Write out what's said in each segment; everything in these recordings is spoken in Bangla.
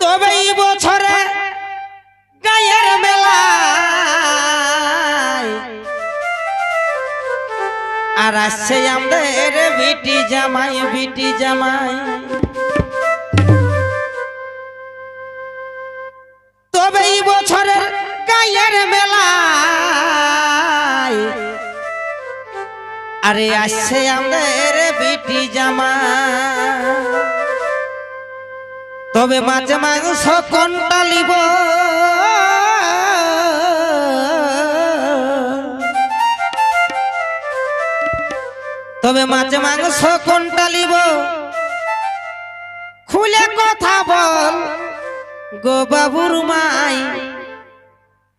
তবে এই বছরে গায়ের মেলায় আর আসছে আমাদের বিটি জামাই তবে এই বছরের গায়ের মেলায় আরে আসছে আমাদের বিটি জামাই তবে মাছ মাংস কোনটা লিব তবে মাছ মাংস কোনটা লিব খুলে কথা বল গো বাবুর মাই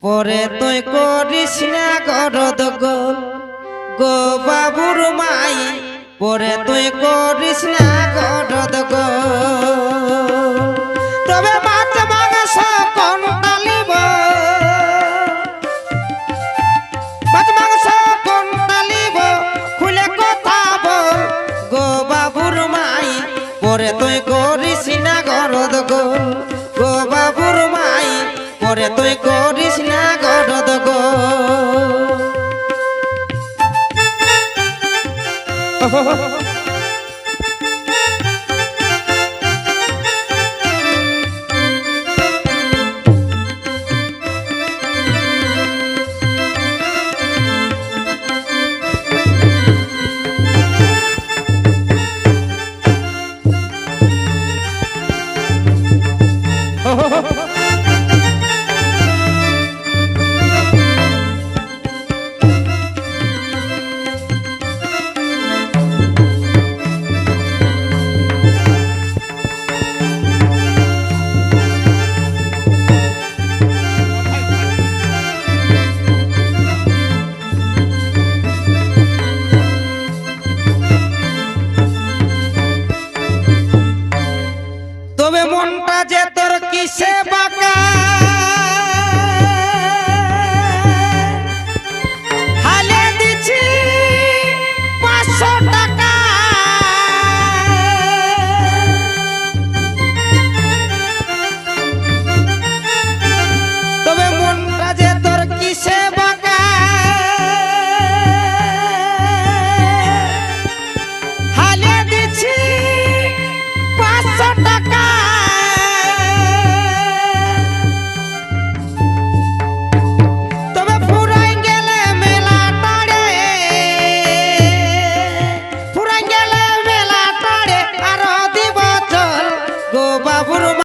পরে তুই করিস না গরদ গোল গো বাবুর মাই পরে তুই করিস না গরদ গোল তবে মাছ মাংস কোনটা লিব মাছ মাংস কোনটা লিব খুলে কথা বল গো বাবুর মাই পরে তুই করিস না গরদ গোল গো বাবুর মাই পরে তুই করিস না গরদ গোল তবে মনটা যে তোর কিসে বাঁকা হালে দিছি 500 টাকা তবে মনটা যে তোর কিসে বাঁকা হালে দিছি 500 টাকা